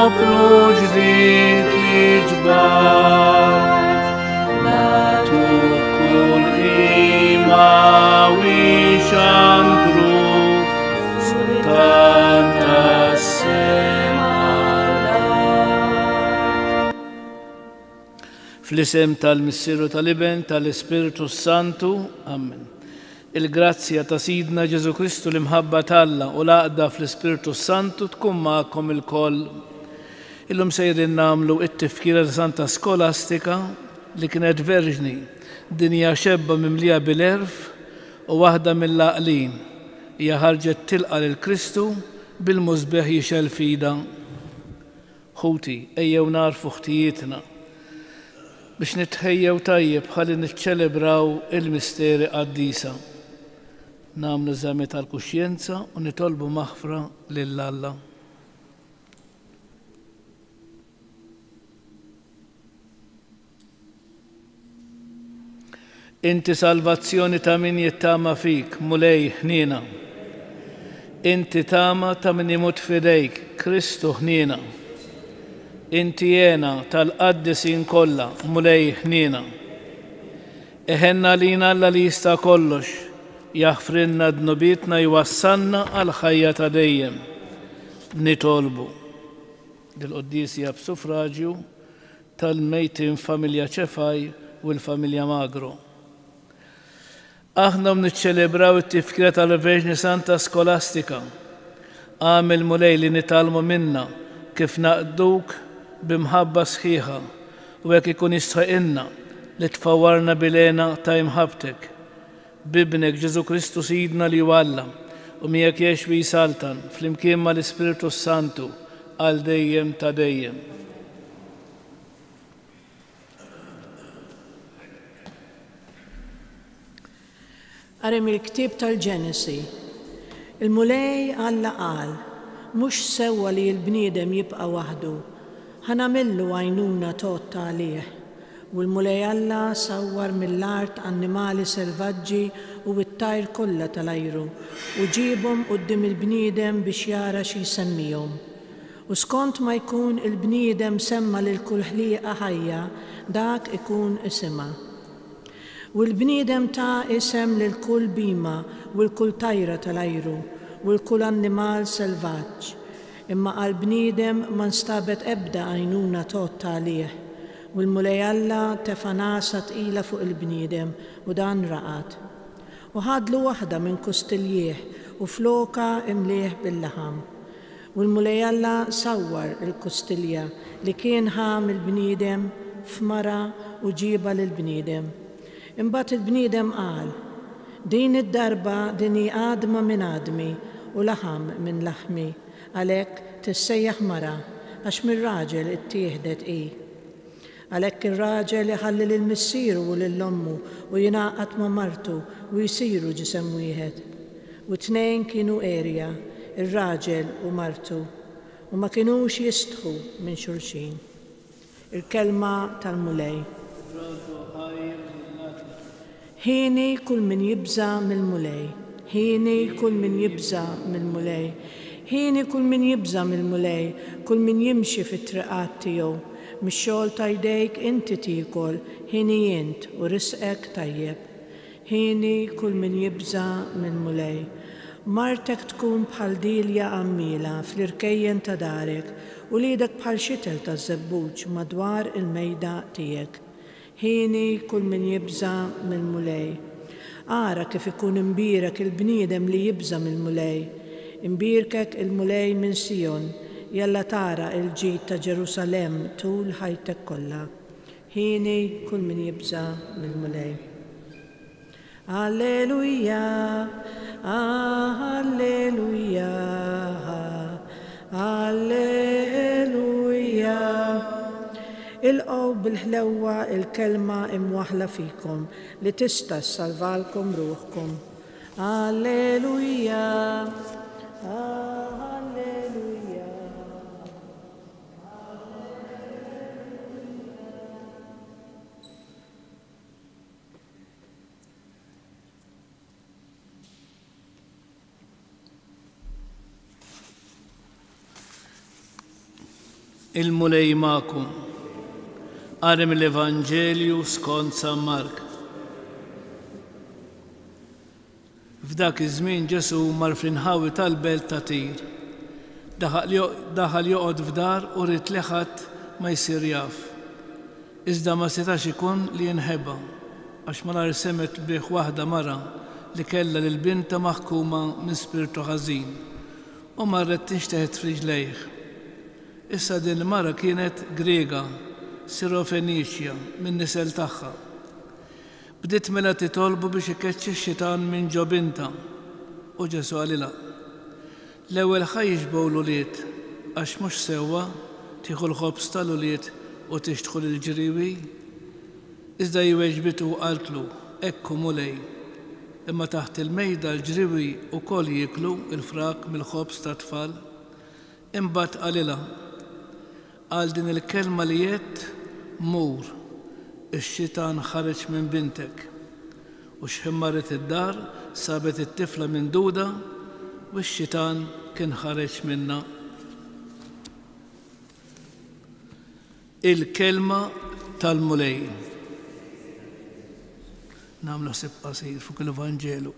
poplu ġdid li ġbar, natu kull ima wixandru sultan tas-sema. Fl-isem tal-Missieru tal-Iben tal-Ispiritu Santu, Amen. Il-grazzja ta' Sidna Ġesu Kristu l-imħabba talla u l-għaqda fl-Ispiritu Santu tkun ma'kom il-koll. Illum sejrin namlu it-tifkira ta' Santa Skolastika li kienet verġni, dinja xebba mimlija bil-erf u waħda mill-laqlin. Hija ħarġet tilqa lil-Kristu bil-mużbeħ jixel fida. Ħuti, ejjew narfu ħtijietna biex nitħejjew tajjeb ħalli niċċelebraw il-misteri qaddisa. Namlu eżami tal-kuxjenza u nitolbu maħfra lill-Alla. Inti salvazzjoni ta' min jittama fik, mulej ħnina. Inti tama ta' min imut fidejk, Kristu ħnina. Inti jena tal-qaddisin kollha, mulej ħnina. Eħenna lina Alla li jista' kollox, jaħfrinna dnubitna jwassanna għal ħajja ta' dejjem. Nitolbu. Dil-qoddis jab suffraġju tal-mejtin familja ċefaj u l-familja Magro. Aħna niċċelebraw it-tifkira tal-Verġni Santa Skolastika. Għamil mulej li nitalmu minna kif naqduk bimħabba sħiħa u hekk ikun jistħaqilna li tfawwarna bilena ta' imħabtek. Bibnek Ġesu Kristu Sidna li Alla u miegħek jexwi saltan flimkien mal-Ispiritu Santu għal dejjem ta' dejjem. Għarem il-ktib tal-Ġenesi, il-mulej Alla qal, mux sewa li l-bniedem jibqa waħdu, ħanamillu għajnuna totta għalih. U l-mulej Alla sawwar mill-art annimali selvaġġi u it-tajr kollha tal-ajru u ġibhom quddiem il-bniedem biex jara xi jsemmihom. U skont ma jkun il-bniedem semma lil kull ħlieqa ħajja, dak ikun isimha. U l-bniedem ta' isem lil kull bima u l-kull tajra tal-ajru u l-kull annimal selvaġġ. Imma għal-bniedem ma nstabet ebda għajnuna totta għalih. U l-mulej Alla tefa' nasa tqila fuq il-bniedem u dan raqat. U ħadlu waħda minn kustiljieħ u floka imlieħ bil-laħam. U l-mulej Alla sawwar il-kustilja li kien ħam il-bniedem f'mara u ġiba lill-bniedem. Imbagħad il-bniedem qal, din id-darba dini għadma minn għadmi u laħam minn laħmi, għalhekk tissejjaħ mara għax mir-raġel ittieħdet hi. Għalhekk ir-raġel iħalli lill-missieru u lill-ommu u jingħaqad ma' martu u jsiru ġisem wieħed. U tnejn kienu erja, ir-raġel u martu, u ma kinux jistħu minn xulxin. Il-kelma tal-mulej. Ħini kull min jibża mill-mulej, ħini kull min jibża mill-mulej, ħini kull min jibża mill-mulej, kull min jimxi fit-triqat tiegħu, mix-xogħol ta' jdejk inti tiekol, ħini jint u risqek tajjeb. Ħini kull min jibża mill-mulej. Martek tkun bħal dilja għammila fl-irkejjen ta' darek u lidek bħal xitel ta' żebbuġ madwar il-mejda tiegħek. Ħini kull min jibża mill-mulej. Ara kif ikun imbierek il-bniedem li jibża mill-mulej. Imbierkek il-mulej minn Sion, jalla tara il-ġid ta' Ġerusalem tul ħajtek kollha. Ħini kull min jibża mill-mulej. Alleluja, alleluja, alleluja. Ilqgħu bil-ħlewwa il-kelma imwaħla fikom li tista' ssalvalkom ruħkom. Alleluja, alleluja. Il-mulej ma'kum. Qari mill-Evanġelju skont San Mark. F'dak iż-żmien Ġesu mar fl-inħawi tal-belt ta' Tir. Daħal joqgħod f'dar u rid li ħadd ma jsir jaf. Iżda ma setax ikun li jinħeba għax malar semet bih waħda mara li kellha lil binta maħkuma minn spiritu ħażin u marret tinxteħed f'riġlejh. Issa din il-mara kienet Griega, Sirofeniċja, minn nisel tagħha. Bdiet mela titolbu biex ikeċċi x-xitan minn ġo binta u Ġesu għalilha. L-ewwel ħajjiġbgħu l-ulied għax mhux sewwa tieħu l-ħobż tal-ulied u tixtħu l-ġriewi. Iżda jweġbitu u qaltlu, ekku mulej. Imma taħt il-mejda l-ġriewi wkoll jieklu il-frak mill-ħobż tat-tfal. Imbagħad għalilha għal din il-kelma li jett mur, ix-xitan ħareġ minn bintek. U x'ħimmaret id-dar sabet it-tifla minduda u x-xitan kien ħareġ minnha. Il-kelma tal-mulej. Nagħmlu ħsieb qasir fuq l-Evanġelu.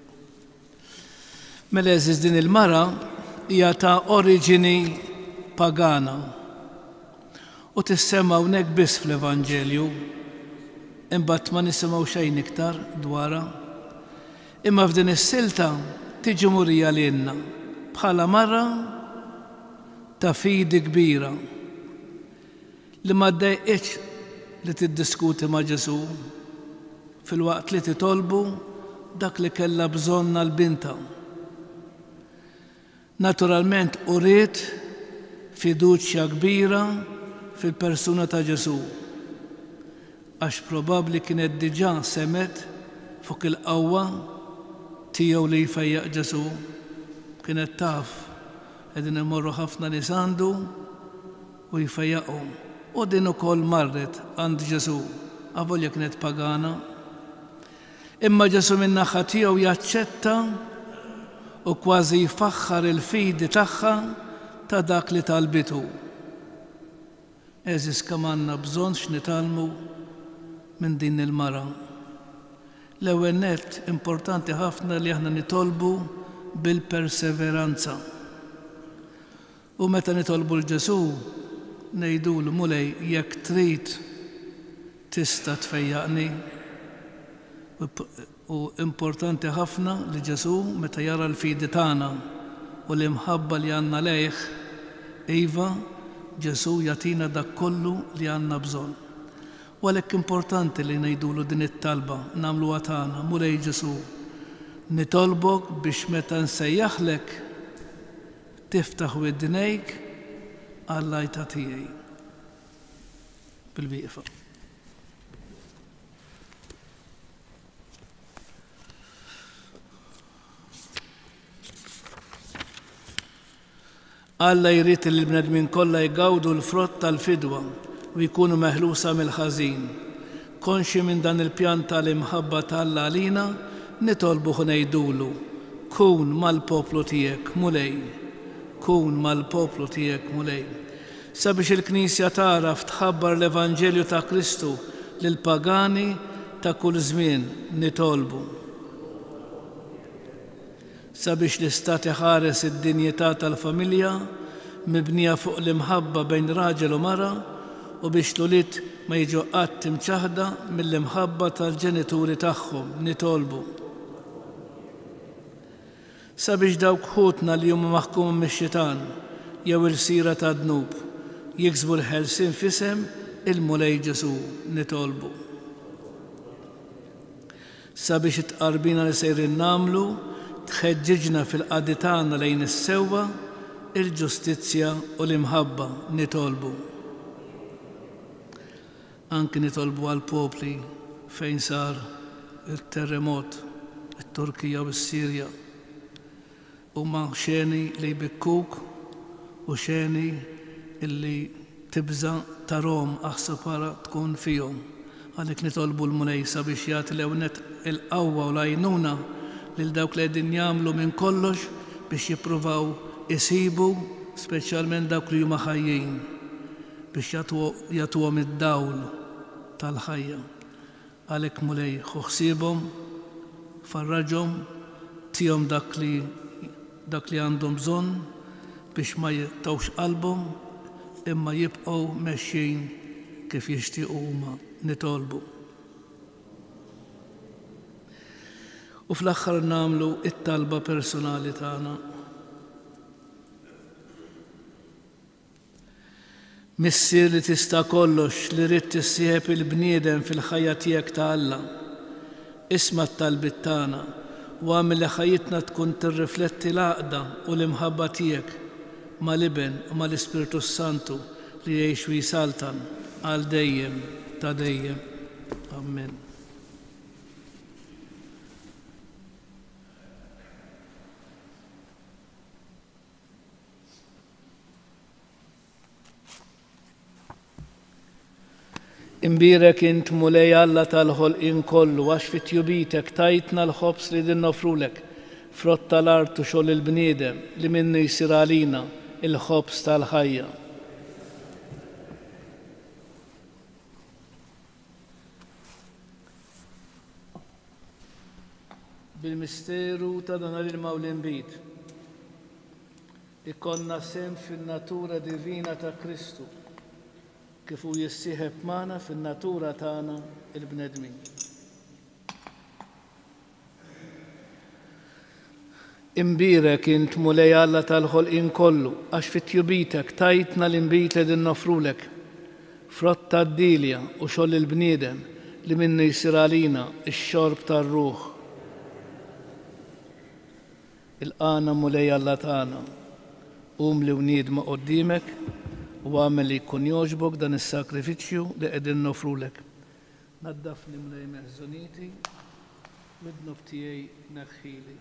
Mela eżiż din il-mara hija ta' oriġini pagana u tissemma hawnhekk biss fl-Evanġelju, imbagħad ma nisimgħu xejn iktar dwarha. Imma f'din is-silta tiġi murija lilna bħala mara ta' fidi kbira li ma ddejqitx li tiddiskuti ma' Ġesu fil-waqt li titolbu dak li kellha bżonna l-binta. Naturalment uriet fiduċja kbira fil-persuna ta' Ġesu, għax probabbli kienet diġà semet fuq il-qawwa tiegħu li jfejjaq Ġesu. Kienet taf qegħdin imorru ħafna nies għandu u jfejjaqhom. U din ukoll marret għand Ġesu, avolja kienet pagana. Imma Ġesu min naħa tiegħu jaċċetta u kważi jfaħħar il-fidi tagħha ta' dak li talbitu. Eżis kemm għandna bżonn x'nitalmu minn din il-mara. L-ewwel nett importanti ħafna li aħna nitolbu bil-perseveranza. U meta nitolbu l-Ġesu ngħidulu mulej jekk trid tista' tfejjaqni. U importanti ħafna li Ġesu meta jara l-fidi tagħna u l-imħabba li għandna lejh, iva Ġesu jagħtina dak kollu li għandna bżonn. U għalhekk importanti li ngħidulu din it-talba nagħmluha tagħna mulej Ġesu. Nitolbok biex meta nsejjaħlek tiftaħ widnejk għall-għajta tiegħi. Bil-wieqfa. Alla jrid li l-bnedmin kollha jgawdu l-frott tal-fidwa u jkunu meħlusa mill-ħażin. Konxi minn dan il-pjan tal-imħabba tal-Alla għalina, nitolbu ngħidulu kun mal-poplu tiegħek mulej, kun mal-poplu tiegħek mulej. Sabiex il-Knisja taraf tħabbar l-Evanġelju ta' Kristu lil pagani ta' kull żmien nitolbu. Sabiex l-Istat iħares id-dinjità tal-familja mibnija fuq l-imħabba bejn raġel u mara u biex l-ulied ma jiġu qatt imċaħda mill-imħabba tal-ġenituri tagħhom nitolbu. Sabiex dawk ħutna li huma maħkuma mix-xitan jew il-sira ta' dnub jiksbu l-ħelsien f'isem il-mulej Ġesu nitolbu. Sabiex it-tqarbina li sejrin nagħmlu tħeġġiġna fil-qadi tagħna lejn is-sewwa, il-ġustizzja u l-imħabba nitolbu. Anki nitolbu għal popli fejn sar il-terremot, it-Turkija u s-Sirja. Huma xeni li jbikkuk u xeni illi tibża tarhom aħseb ara tkun fihom. Għalhekk nitolbu l-mulejsa biex jagħti l-ewnet il-qawwa u l-għajnuna lil dawk li qegħdin jagħmlu minn kollox biex jippruvaw isibu speċjalment dawk li huma ħajjin biex jagħtuhom id-dawl tal-ħajja. Għalhekk Mulej ħsiebhom, farraġhom, tihom dak li għandhom bżonn biex ma jittawx qalbhom imma jibqgħu mexxin kif jixtiequ huma nitolbu. U fl-aħħar nagħmlu it-talba personali tagħna. Missier li tista' kollox li rid tissieħeb il-bniedem fil-ħajja tiegħek ta' Alla. Isma' t-talbit tagħna u għamel li ħajjitna tkun tirrifletti l-għaqda u l-imħabba tiegħek mal-Iben u mal-Ispiritu Santu li jgħix u jisaltan għal dejjem ta' dejjem. Amen. Imbirek int Mulej Alla tal-ħolqien kollu għax fit-tjubitek tajtna l-ħobs li din nofrulek frott tal-art u xogħol il-bniedem li minnu jsir għalina il-ħobs tal-ħajja. Bil-misteru ta' dan il-mawlin bid ikonna sem fin-natura divina ta' Kristu kif hu jissieħeb magħna fin-natura tagħna il-bnedmin. Imbirek int Mulej Alla tal-ħolqien kollu għax fit-tjubitek tajtna l-inbit li din nofrulek frott tad-dilja u xogħol il-bniedem li minnu jsir għalina x-xorb tar-ruħ. Il-qana Mulej Alla tagħna qum li wniedma qudiemek u għamel li jkun jogħġbok dan is-sakrifiċċju li qegħdin nofrulek. Naddafni Mulej meħżuniti, mid-dnub tiegħi neħħili.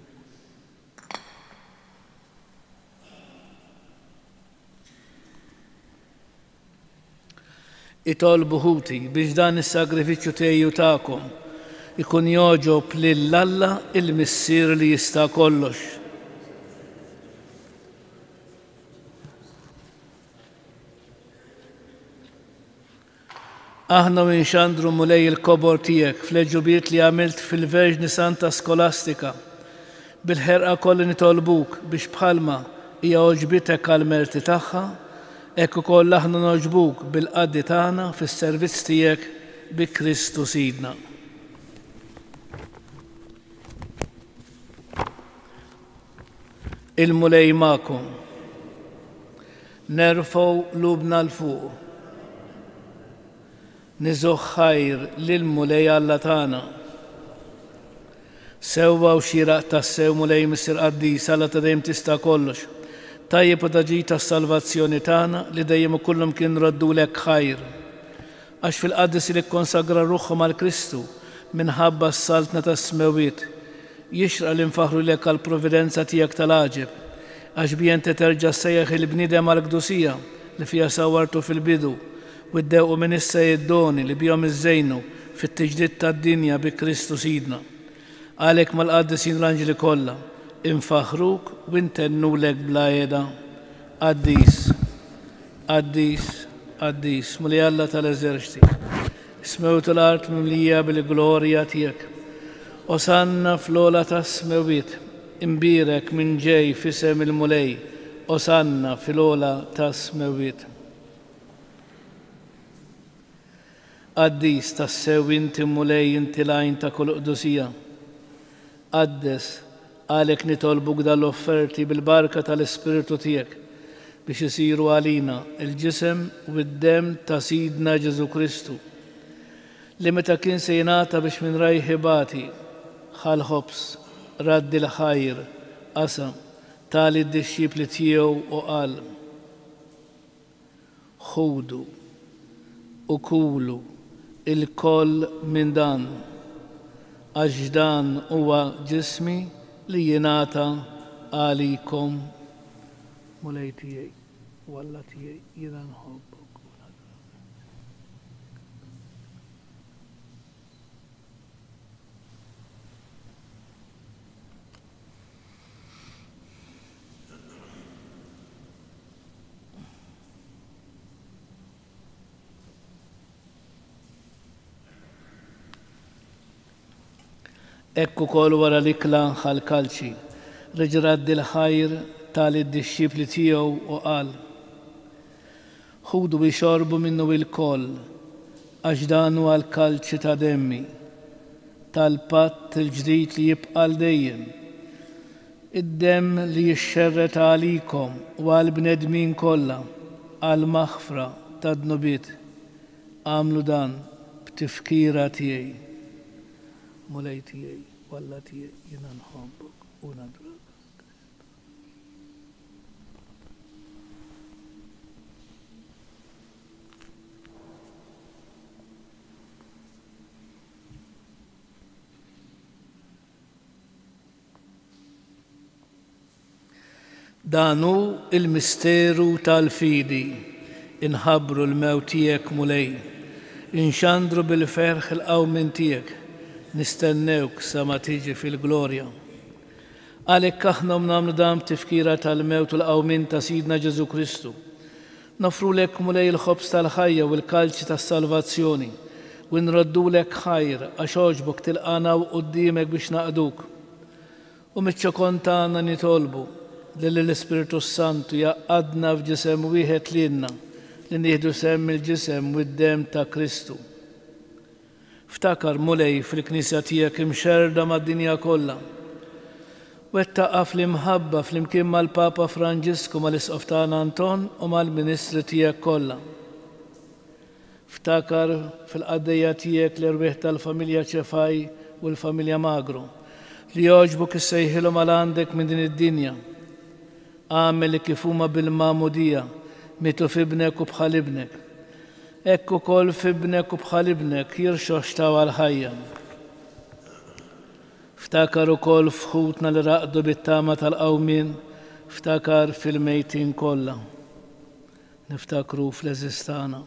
Itolbu ħuti biex dan is-sagrifiċċju tiegħi u tagħkom ikun jogħġob lil Alla il-missier li jista' kollox. Aħna u nxandru Mulej il-kobor tiegħek fl-ġubiet li għamilt fil-Verġni Santa Skolastika bil-ħerqa kolli nitolbuk biex bħalma hija oġbitek għal-merti tagħha hekk ukoll aħna noġbuk bil-qaddi tagħna fis-servizz tiegħek bi Kristu Sidna. Il-Mulej magħkom. Nerfgħu lubna l-fuq. Niżgħu ħajr lil Mulej Alla tagħna. Sewwa u xieraq tas-sew Mulej Missier Qaddis Alla ta' dejjem tista' kollox. Tajjeb u taġi tas-salvazzjoni tagħna li dejjem kullhom kienu raddulek ħajr. Għax fil-qaddis li kkonsagra ruħhom għal Kristu minħabba s-saltna tas-smewiet jixraq li nfaħru lek għall providenza tiegħek tal-għaġeb għax bjent terġa' ssejjaħ il-bniedem għall-qdusija li fiha sawwartu fil-bidu u ddewqu minn issa id-doni li bihom iżżejnu fit-tiġdid tad-dinja bi Kristu Sidna. Għalhekk mal-qaddisin l-anġli kollha infaħruk u ntennulek bla għeda. Qaddis, Qaddis, Qaddis, Mulej Alla tal-eżerċiti, smewtu l-art mimlija bil-glorja tiegħek. Osanna fl-ola tas-smewiet, imbirek minn ġej fisem il-Mulej, osanna fil-ola tas-smewiet. Qaddis tas-sew inti Mulej inti lajn ta' kull qdusija. Qaddes għalhekk nitolbuk dal-offerti bil-barka tal-Ispiritu tiegħek biex isiru għalina il-ġisem u d-dem ta' Sidna Ġesu Kristu li meta kien se jingħata biex minn rajħibati ħal-ħobs raddi l-ħajr qasam tali d-dixxipli tiegħu u qal ħudu u kulu il-koll minn dan għax dan huwa ġismi li jingħata għalikom. Mulej tiegħi u Alla tiegħi jiena nħobbok. Ekku kol wara l-ikla ħal-kalċi, reġraddi l-ħajr tal-id-disċipli tiegħu u qal: ħudu bixorbu minnu il-koll, għax dan huwa l-kalċi ta' demmi, tal-patt il-ġdid li jibqa' dejjem. Id-demm li jixxerret għalikom u għal-bnedmin kollha għal-maħfra tad-dnubiet. Għamlu dan b'tifkira tiegħi. Mulej tiegħi, walla tiegħi jiena nħobbok u nadrak. Danu il-misteru tal-fidi, inħabru l-mewt tiegħek mulej, inxandru bil-ferħ il-qawmin tiegħek, nistennewk sa ma tiġi fil-glorja. Għalhekk aħna nagħmlu dan tifkira tal-mewt u l-qawmin ta' Sidna Ġesu Kristu. Nofrulek mulej il-ħobs tal-ħajja u l-kalċi tas-salvazzjoni u nroddulek ħajr għax għoġbok tilqana quddiemek biex naqduk. U miċ-ċokon tagħna nitolbu l-Ispiritu Santu jaqadna f'ġisem wieħed lilna li nieħdu semm il-ġisem u d-dem ta' Kristu. Ftakar mulej fil-Knisja tiegħek imxerda mad-dinja kollha. Wettaqa fl-imħabba fl-imkien mal-Papa Franġisku mal-Isqof tagħna Anton u mal-Ministri tiegħek kollha. Ftakar fil-qaddejja tiegħek l-irwieħ tal-familja Ċefaj u l-familja Magru li jogħġbok issejħilhom għal għandek minn din id-dinja. Għamel li kif huma bil-mamudija, mitu f'ibnek u bħal ibnek. Ekku kol f'ibnek u bħal ibnek jirxoxtaw għal-ħajja. Ftakar ukoll f'ħutna li raqdu bit-tama tal-qawmin, ftakar fil-mejtin kollha. Niftakru fl-eżistana,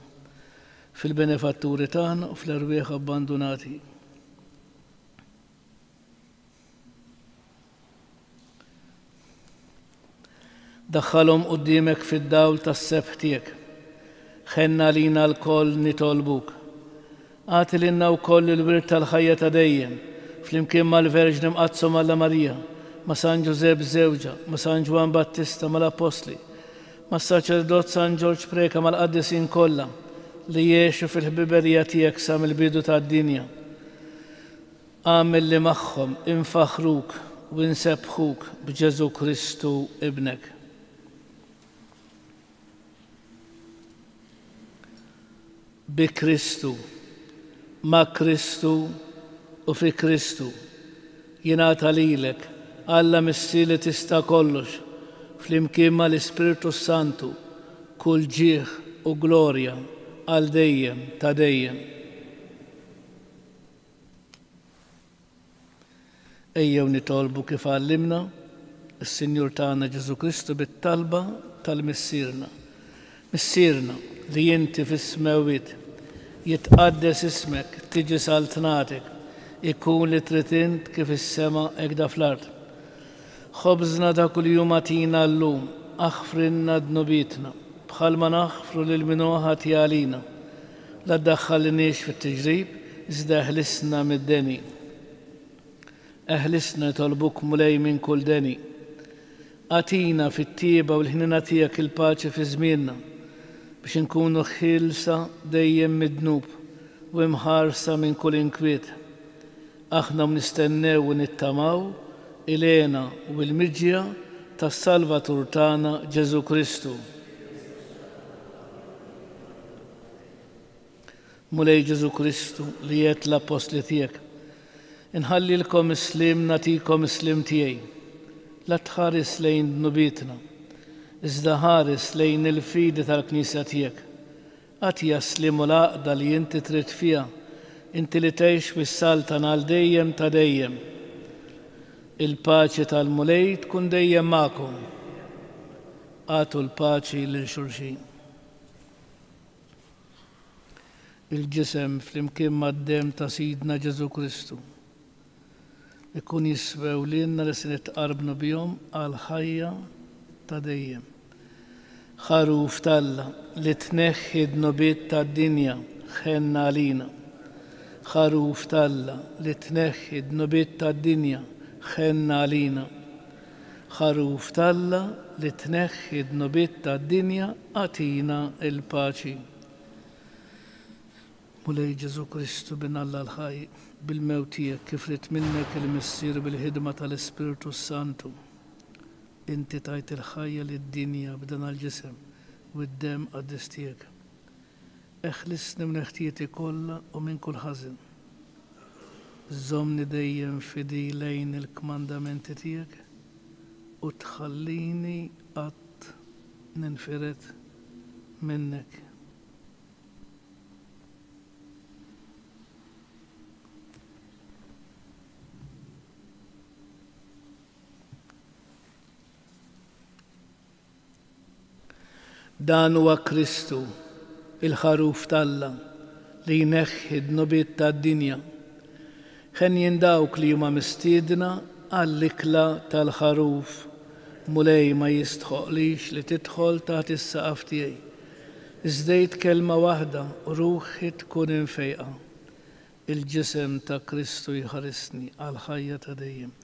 fil-benefatturi tagħna u fl-irwieħ abbandunati. Daħħalhom quddiemek fid-dawl tas-sebħ tiegħek. Ħenna lina l-koll nitolbuk. Għati lilna wkoll il-wirt tal-ħajja ta' dejjem, flimkien mal-Verġni Mqazzu Alla Marija, ma' San Ġusepp Żewġa, ma' San Ġwan Battista mal-Apostli, ma' Saċerdot San Ġorġ Preka mal-Qaddisin kollha li jgħixu fil-ħbiberija tiegħek sa mill-bidu tad-dinja. Għamel li magħhom infaħruk u nsebħuk b'Ġesu Kristu ibnek. Bi Kristu, ma' Kristu u fi Kristu jingħata lilek Alla missi li tista' kollox flimkien mal-Ispiritu Santu kull ġieħ u glorja għal dejjem ta' dejjem. Ejjew nitolbu kif għallimna is-Sinjur tagħna Ġesu Kristu bit-talba tal-missierna. Missierna li inti fis-smewit jitqaddes ismek, tiġi saltnatek, ikun li trid int kif is-sema hekk da fl-ard. Ħobżna ta' kuljum atina llum, aħfrilna dnubitna, bħalma naħfru lil min ħati għalina. La ddaħħalniex fit-tiġrib, iżda eħlisna mid-deni. Eħlisna jitolbuk mulej minn kull deni. Atina fit-tieba u l-ħnina tiegħek il-paċi fi żmienna biex inkunu ħilsa dejjem mid-dnub u imħarsa minn kull inkwiet. Aħna nistennew u nittamaw ilena u l-miġja tas-Salvatur tagħna Ġesu Kristu. Mulej Ġesu Kristu li jgħid l-apostli tiegħek: inħallilkom islim nagħtikom islim tiegħi. La tħares lejn dnubietna, iżda ħares lejn il-fidi tal-Knisja tiegħek. Għad jaslimu l-għaqda li inti trid fiha, inti li tgħix fis-saltan għal dejjem ta' dejjem. Il-paċi tal-mulej tkun dejjem magħkom. Għatu l-paċi lil xulxin. Il-ġisem flimkien mad-dem ta' Sidna Ġesu Kristu ikun jiswew lilna li se nitqarbnu bihom għal ħajja ta' dejjem. Ħaruf talla li tneħħi d-nubiet tad-dinja ħenna għalina. خروف تalla li tneħħi d-nubiet tad-dinja ħenna għalina. خروف تalla li tneħħi d-nubiet tad-dinja għatina il-paċi. Mulej Ġesu Kristu bin Alla l-ħaj bil-mewtijek kif rid minnek il-missier bil-ħidma tal-Ispiritu Santu. Inti tajt il-ħajja lid-dinja b'dan għal-ġisem u d-dem għaddistijek. Eħlisni minn ħtieti kollha u minn kull ħażin. Żommni dejjem fidi lejn il-kmandamenti tiegħek u tħallini qatt ninfiret minnek. Dan huwa Kristu, il-ħaruf talla li jneħħi d-nubiet tad-dinja. Ħen jindawk li huma mistiedna għall-ikla tal-ħaruf, mulej ma jistħoqlix li tidħol taħt is-saqaf tiegħi. Iżdejt kelma waħda u ruħi tkun infejqa. Il-ġisem ta' Kristu jħarisni għal ħajja ta' dejjem.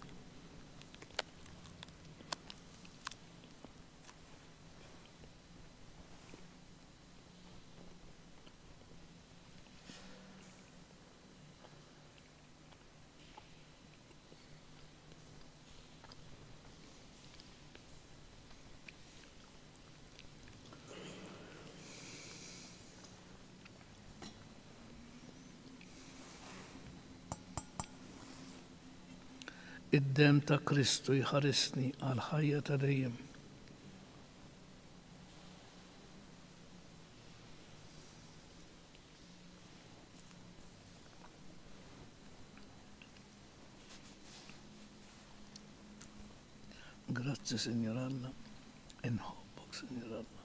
Id-dem ta' Kristu jħarisni għal ħajja ta' dejjem. Grazzi, Signor Alla, inħobbok, Signor Alla.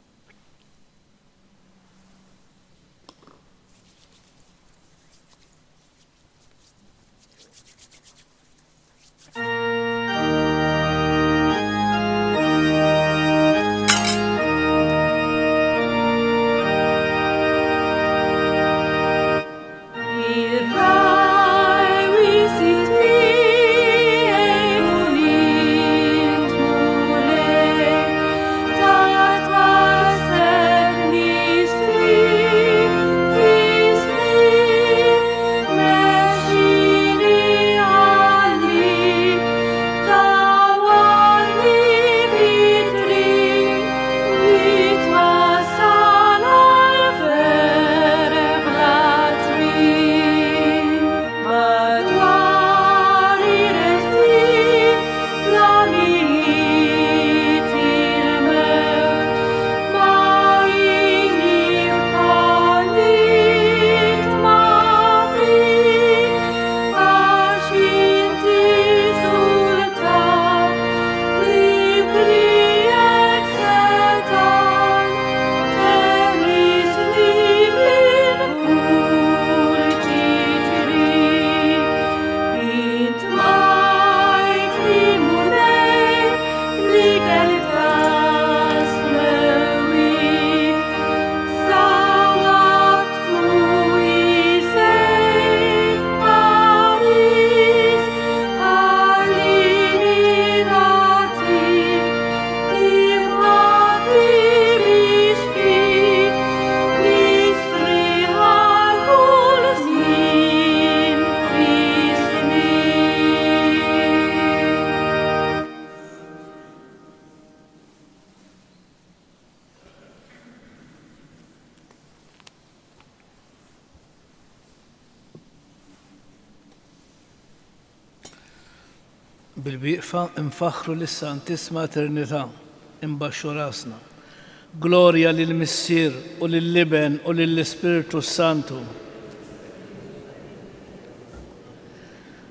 Bil-biqfa infaħru lis-Santisma Trinità, imbaxxu rasna. Glorja lill-Missier u lill-Liben u lill-Ispiritu Santu.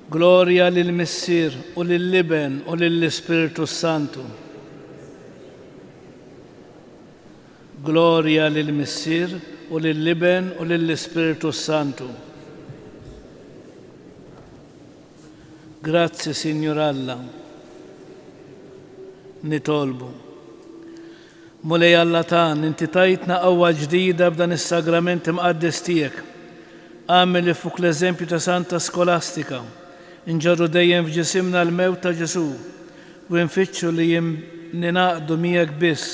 Glorja lill-Missier u lill-Liben u lill-Ispiritu Santu. Glorja lill-Missier u lill-Liben u lill-Ispiritu Santu. Grazie, Signor Alla. Nitolbu. Mulej Alla tan, inti tajtna qawwa ġdida b'dan is-sagrament imqaddis tiegħek. għamil fuq l-eżempju ta' Santa Skolastika, nġarru dejjem f'ġisimna l-mewt ta' Ġesu u nfittxu li ninaqdu miegħek biss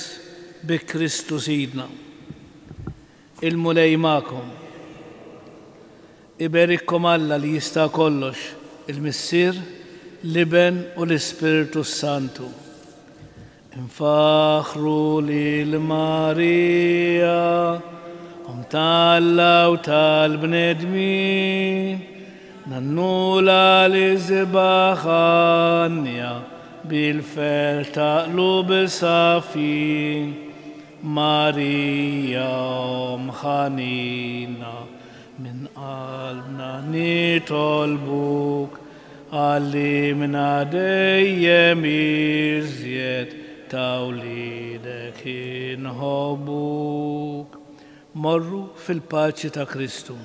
bi Kristu Sidna. Il-mulej magħkom. Iberikkom Alla li jista' kollox, il-Missier, l-Iben u l-Ispiritu Santu. Infaħru lil Marija, tal-Alla u tal-bnedmin, nannula li zibaħanja bil-fer taqlu bis-safin, Marija mħanina min qalbna nitolbuk, għallimna dejjem iżjed ta' wliedek inħobbuk. Morru fil-paċi ta' Kristu.